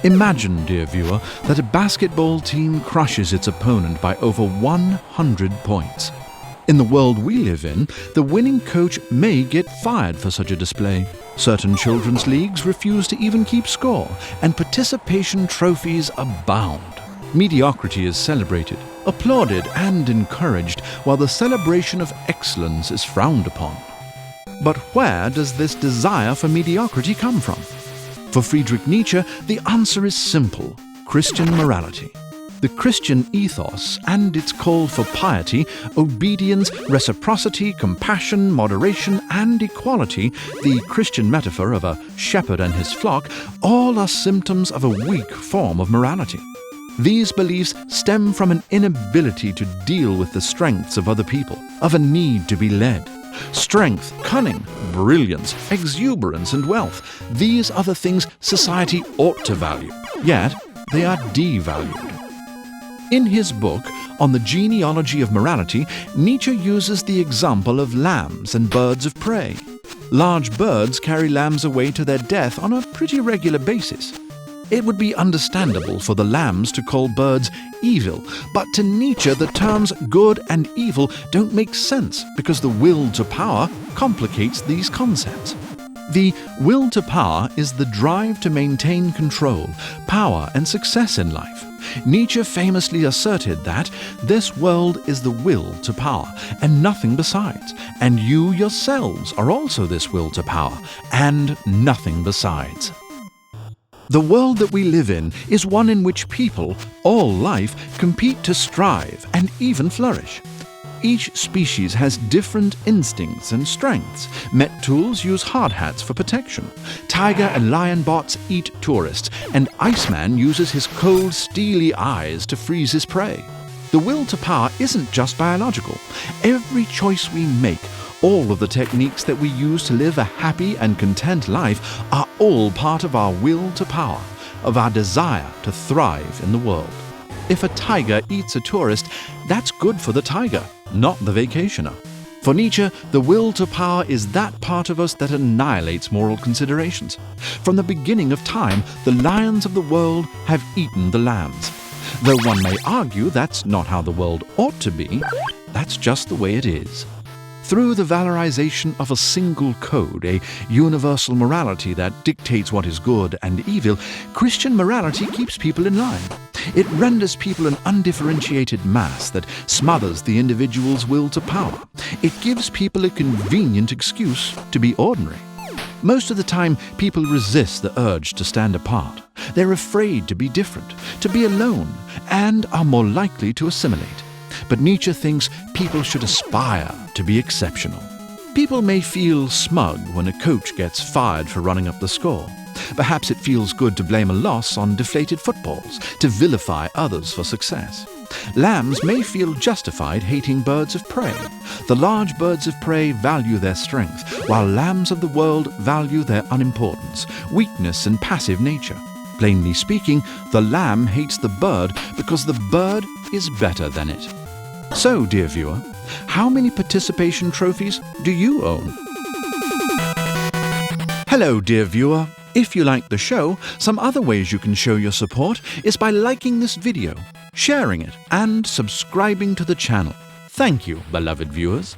Imagine, dear viewer, that a basketball team crushes its opponent by over 100 points. In the world we live in, the winning coach may get fired for such a display. Certain children's leagues refuse to even keep score, and participation trophies abound. Mediocrity is celebrated, applauded and encouraged, while the celebration of excellence is frowned upon. But where does this desire for mediocrity come from? For Friedrich Nietzsche, the answer is simple: Christian morality. The Christian ethos and its call for piety, obedience, reciprocity, compassion, moderation, and equality, the Christian metaphor of a shepherd and his flock, all are symptoms of a weak form of morality. These beliefs stem from an inability to deal with the strengths of other people, of a need to be led. Strength, cunning, brilliance, exuberance, and wealth, these are the things society ought to value, yet they are devalued. In his book, On the Genealogy of Morality, Nietzsche uses the example of lambs and birds of prey. Large birds carry lambs away to their death on a pretty regular basis. It would be understandable for the lambs to call birds evil, but to Nietzsche the terms good and evil don't make sense because the will to power complicates these concepts. The will to power is the drive to maintain control, power, and success in life. Nietzsche famously asserted that this world is the will to power, and nothing besides, and you yourselves are also this will to power, and nothing besides. The world that we live in is one in which people, all life, compete to strive and even flourish. Each species has different instincts and strengths. Met tools use hard hats for protection. Tiger and lion bots eat tourists, and Iceman uses his cold, steely eyes to freeze his prey. The will to power isn't just biological. Every choice we make, all of the techniques that we use to live a happy and content life are all part of our will to power, of our desire to thrive in the world. If a tiger eats a tourist, that's good for the tiger, not the vacationer. For Nietzsche, the will to power is that part of us that annihilates moral considerations. From the beginning of time, the lions of the world have eaten the lambs. Though one may argue that's not how the world ought to be, that's just the way it is. Through the valorization of a single code, a universal morality that dictates what is good and evil, Christian morality keeps people in line. It renders people an undifferentiated mass that smothers the individual's will to power. It gives people a convenient excuse to be ordinary. Most of the time, people resist the urge to stand apart. They're afraid to be different, to be alone, and are more likely to assimilate. But Nietzsche thinks people should aspire to be exceptional. People may feel smug when a coach gets fired for running up the score. Perhaps it feels good to blame a loss on deflated footballs, to vilify others for success. Lambs may feel justified hating birds of prey. The large birds of prey value their strength, while lambs of the world value their unimportance, weakness, and passive nature. Plainly speaking, the lamb hates the bird because the bird is better than it. So, dear viewer, how many participation trophies do you own? Hello, dear viewer. If you like the show, some other ways you can show your support is by liking this video, sharing it, and subscribing to the channel. Thank you, beloved viewers.